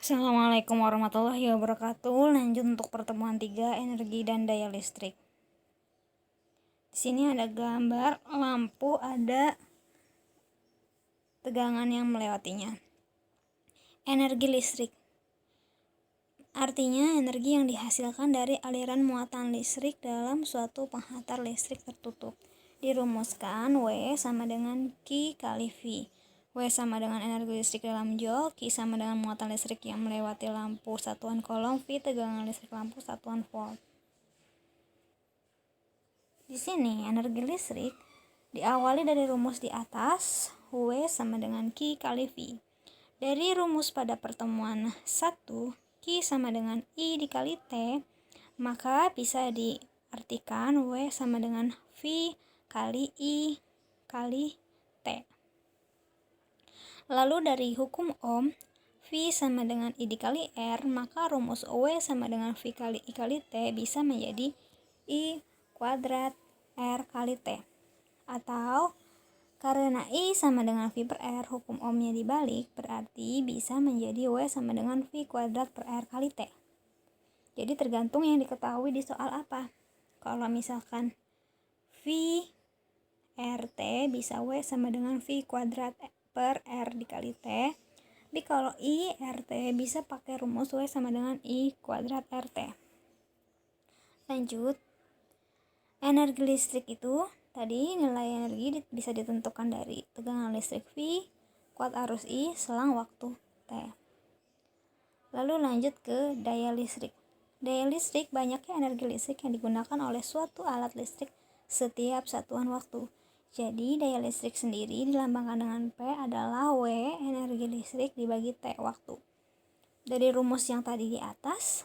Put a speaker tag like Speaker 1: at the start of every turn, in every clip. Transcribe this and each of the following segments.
Speaker 1: Assalamualaikum warahmatullahi wabarakatuh. Lanjut untuk pertemuan 3, energi dan daya listrik. Di sini ada gambar lampu, ada tegangan yang melewatinya. Energi listrik artinya energi yang dihasilkan dari aliran muatan listrik dalam suatu penghantar listrik tertutup. Dirumuskan W sama dengan Q kali V. W sama dengan energi listrik dalam joule, Q sama dengan muatan listrik yang melewati lampu satuan kolom, V tegangan listrik lampu satuan volt. Di sini energi listrik diawali dari rumus di atas, W sama dengan Q kali V. Dari rumus pada pertemuan 1, Q sama dengan I dikali T, maka bisa diartikan W sama dengan V kali I kali T. Lalu dari hukum Ohm, V sama dengan I dikali R, maka rumus W sama dengan V kali I kali T bisa menjadi I kuadrat R kali T. Atau karena I sama dengan V per R, hukum Ohmnya dibalik, berarti bisa menjadi W sama dengan V kuadrat per R kali T. Jadi tergantung yang diketahui di soal apa. Kalau misalkan V RT bisa W sama dengan V kuadrat per R dikali T. Tapi kalau I RT bisa pakai rumus W sama dengan I kuadrat RT. Lanjut. Energi listrik itu tadi nilai energi bisa ditentukan dari tegangan listrik V kuat arus I selang waktu T. Lalu lanjut ke daya listrik. Daya listrik banyaknya energi listrik yang digunakan oleh suatu alat listrik setiap satuan waktu. Jadi daya listrik sendiri dilambangkan dengan P adalah W energi listrik dibagi T waktu. Dari rumus yang tadi di atas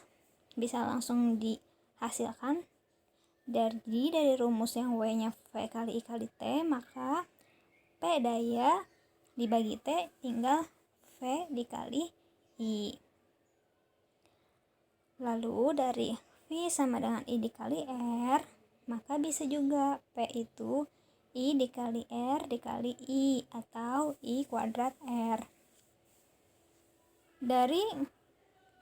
Speaker 1: bisa langsung dihasilkan. Jadi dari rumus yang W-nya V kali I kali T, maka P daya dibagi T tinggal V dikali I. Lalu dari V sama dengan I dikali R, maka bisa juga P itu I dikali R dikali I atau I kuadrat R. Dari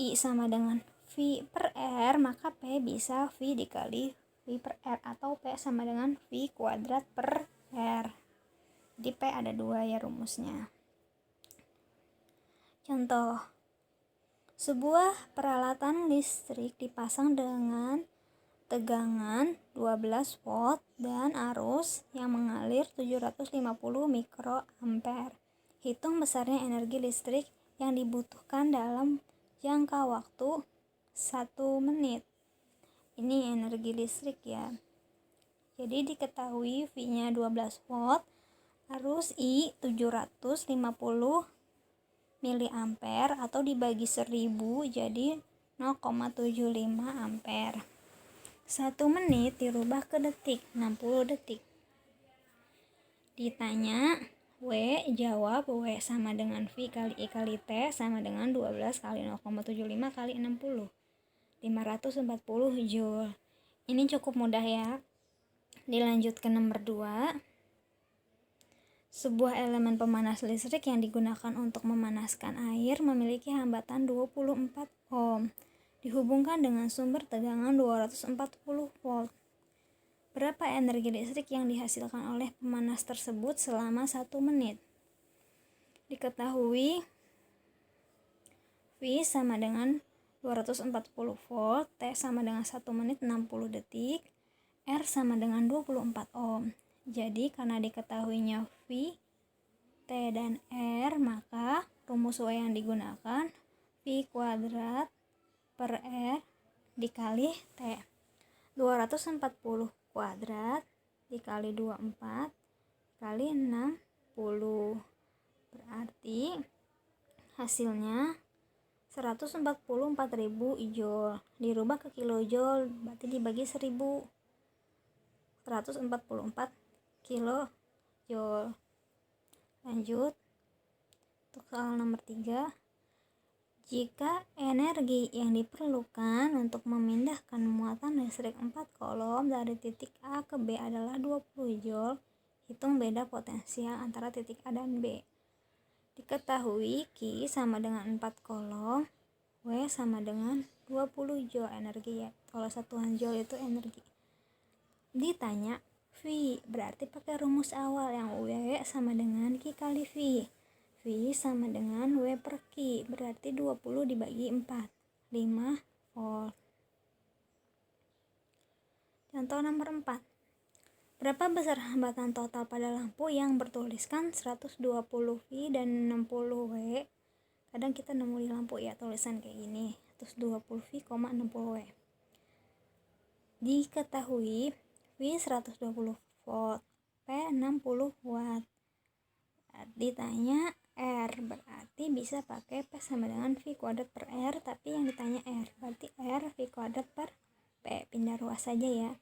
Speaker 1: I sama dengan V per R, maka P bisa V dikali V per R atau P sama dengan V kuadrat per R. Jadi P ada 2 ya rumusnya. Contoh, sebuah peralatan listrik dipasang dengan tegangan 12 volt dan arus yang mengalir 750 mikroampere. Hitung besarnya energi listrik yang dibutuhkan dalam jangka waktu 1 menit. Ini energi listrik ya. Jadi diketahui V-nya 12 volt, arus I 750 miliampere atau dibagi 1000 jadi 0,75 ampere. 1 menit dirubah ke detik, 60 detik. Ditanya W, jawab W sama dengan V kali I kali T sama dengan 12 kali 0,75 kali 60. 540 joule. Ini cukup mudah ya. Dilanjut ke nomor 2. Sebuah elemen pemanas listrik yang digunakan untuk memanaskan air memiliki hambatan 24 ohm. Dihubungkan dengan sumber tegangan 240 volt. Berapa energi listrik yang dihasilkan oleh pemanas tersebut selama 1 menit? Diketahui V sama dengan 240 volt, T sama dengan 1 menit 60 detik, R sama dengan 24 ohm. Jadi karena diketahuinya V, T, dan R, maka rumus W yang digunakan V kuadrat per R dikali T. 240 kuadrat dikali 24 kali 60. Berarti hasilnya 144.000 joule. Dirubah ke kilojoule, berarti dibagi 1000. 144 kilojoule. Lanjut untuk soal nomor 3. Jika energi yang diperlukan untuk memindahkan muatan listrik 4 kolom dari titik A ke B adalah 20 joule, hitung beda potensial antara titik A dan B. Diketahui Q sama dengan 4 kolom, W sama dengan 20 Joule energi ya. Kalau satuan Joule itu energi. Ditanya V, berarti pakai rumus awal yang W sama dengan Q kali V. V sama dengan W per Q, berarti 20 dibagi 4, 5 volt. Contoh nomor 4. Berapa besar hambatan total pada lampu yang bertuliskan 120 V dan 60 W? Kadang kita nemu di lampu ya tulisan kayak gini, 120 V, 60 W. Diketahui V 120 volt, P 60 watt. Ditanya R, berarti bisa pakai P sama dengan V kuadrat per R, tapi yang ditanya R, berarti R V kuadrat per P, pindah ruas saja ya.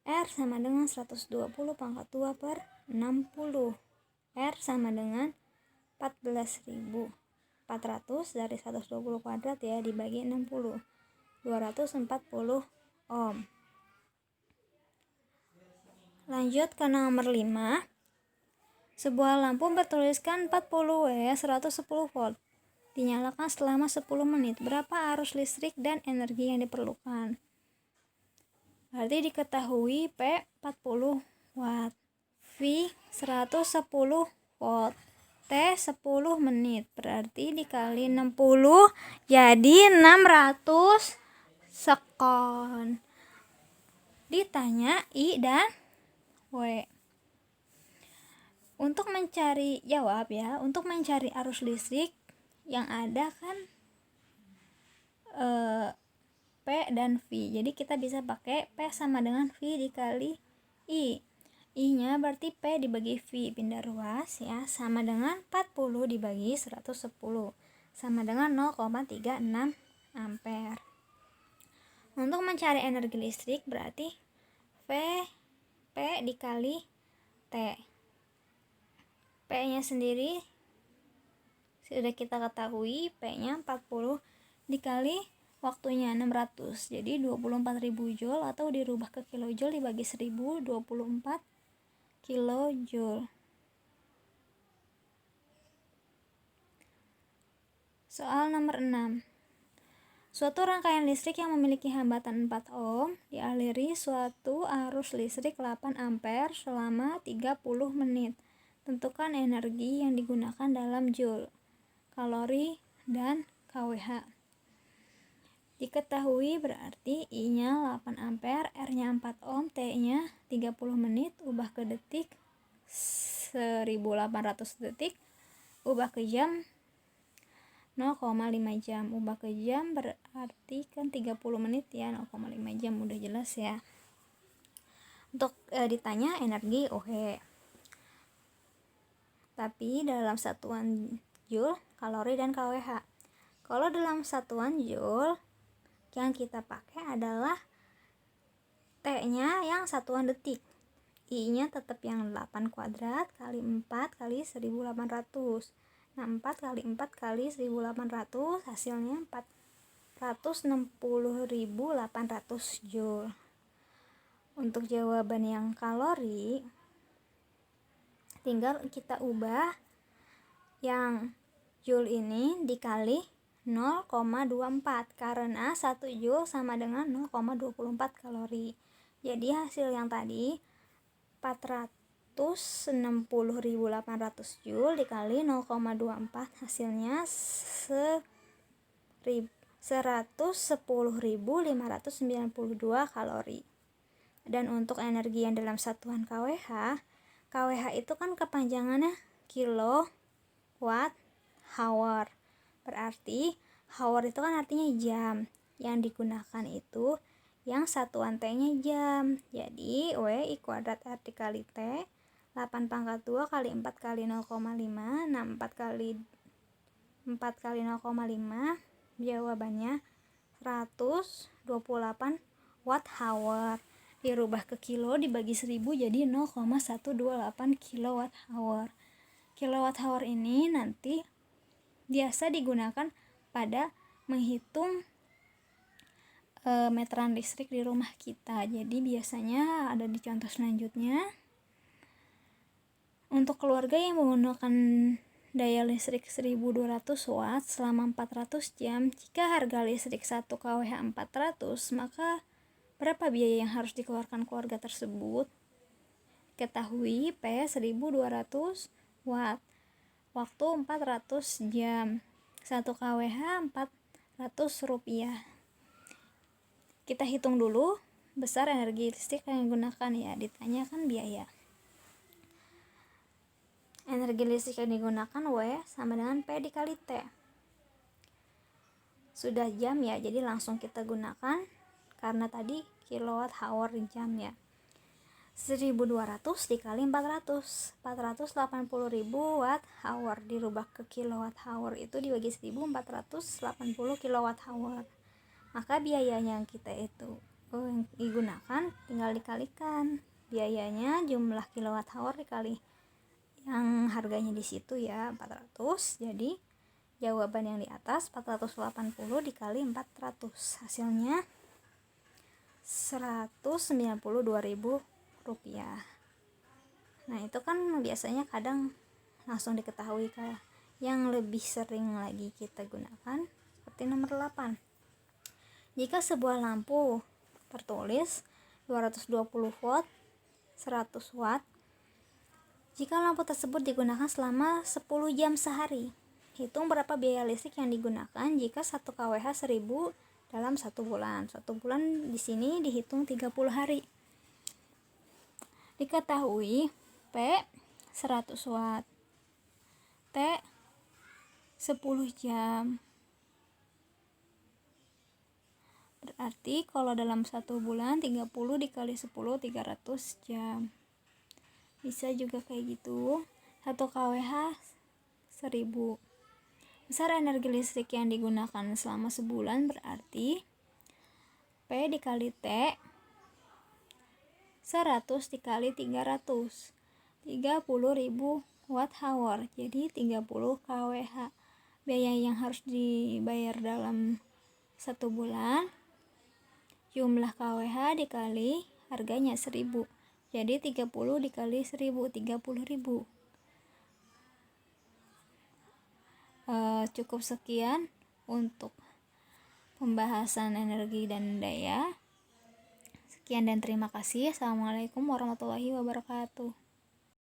Speaker 1: R sama dengan 120 pangkat 2 per 60. R sama dengan 14.400 dari 120 kuadrat ya, dibagi 60, 240 ohm. Lanjut ke nomor 5. Sebuah lampu bertuliskan 40 W 110 volt dinyalakan selama 10 menit. Berapa arus listrik dan energi yang diperlukan? Berarti diketahui P 40 watt, V 110 volt, T 10 menit. Berarti dikali 60 jadi 600 sekon. Ditanya I dan W. Untuk mencari jawab ya, untuk mencari arus listrik yang ada kan P dan V. Jadi kita bisa pakai P sama dengan V dikali I. I-nya berarti P dibagi V, pindah ruas ya, sama dengan 40 dibagi 110, sama dengan 0,36 ampere. Untuk mencari energi listrik berarti P dikali T. P-nya sendiri sudah kita ketahui, P-nya 40 dikali waktunya 600. Jadi 24.000 Joule atau dirubah ke kilojoule dibagi 1000, 24 kilojoule. Soal nomor 6. Suatu rangkaian listrik yang memiliki hambatan 4 ohm dialiri suatu arus listrik 8 ampere selama 30 menit. Tentukan energi yang digunakan dalam Joule, kalori, dan kWh. Diketahui berarti I-nya 8 ampere, R-nya 4 ohm, T-nya 30 menit, ubah ke detik 1800 detik, ubah ke jam 0,5 jam. Ubah ke jam berarti kan 30 menit ya, 0,5 jam, udah jelas ya. Untuk ditanya energi tapi dalam satuan Joule, kalori, dan kWh. Kalau dalam satuan Joule yang kita pakai adalah T-nya yang satuan detik, I-nya tetap yang 8 kuadrat kali 4 kali 1800. Nah, 4 kali 4 kali 1800 hasilnya 460.800 Joule. Untuk jawaban yang kalori tinggal kita ubah yang Joule ini dikali 0,24 karena 1 Joule sama dengan 0,24 kalori. Jadi hasil yang tadi 460.800 Joule dikali 0,24 hasilnya 110.592 kalori. Dan untuk energi yang dalam satuan kWh itu kan kepanjangannya kilowatt hour. Berarti hour itu kan artinya jam. Yang digunakan itu yang satuan T-nya jam. Jadi W I kuadrat R dikali T, 8 pangkat 2 kali 4 kali 0,5. Nah, 4 kali 0,5 jawabannya 128 watt hour. Dirubah ke kilo dibagi 1000 jadi 0,128 kilowatt hour. Kilowatt hour ini nanti biasa digunakan pada menghitung meteran listrik di rumah kita. Jadi biasanya ada di contoh selanjutnya. Untuk keluarga yang menggunakan daya listrik 1200 watt selama 400 jam. Jika harga listrik 1 kWh 400, maka berapa biaya yang harus dikeluarkan keluarga tersebut? Ketahui P 1200 watt, waktu 400 jam, 1 kWh 400 rupiah. Kita hitung dulu besar energi listrik yang digunakan ya, ditanyakan biaya. Energi listrik yang digunakan W sama dengan P dikali T. Sudah jam ya, jadi langsung kita gunakan karena tadi kilowatt hour jam ya. 1200 dikali 400, 480.000 watt hour, dirubah ke kilowatt hour itu dibagi 1480 kilowatt hour. Maka biayanya kita itu yang digunakan tinggal dikalikan biayanya jumlah kilowatt hour dikali yang harganya di situ ya 400. Jadi jawaban yang di atas 480 dikali 400, hasilnya 192.000 rupiah. Nah itu kan biasanya kadang langsung diketahui kayak yang lebih sering lagi kita gunakan seperti nomor 8. Jika sebuah lampu tertulis 220 watt 100 watt, jika lampu tersebut digunakan selama 10 jam sehari, hitung berapa biaya listrik yang digunakan jika 1 kWh 1000 dalam 1 bulan. 1 bulan di sini dihitung 30 hari. Diketahui P 100 watt, T 10 jam. Berarti kalau dalam 1 bulan 30 dikali 10 300 jam. Bisa juga kayak gitu. 1 kWh 1000. Besar energi listrik yang digunakan selama sebulan berarti P dikali T 100 dikali 300, 30.000 watt hour, jadi 30 kWh. Biaya yang harus dibayar dalam 1 bulan jumlah kWh dikali harganya 1000, jadi 30 dikali 1000, 30.000. Cukup sekian untuk pembahasan energi dan daya. Sekian dan terima kasih. Assalamualaikum warahmatullahi wabarakatuh.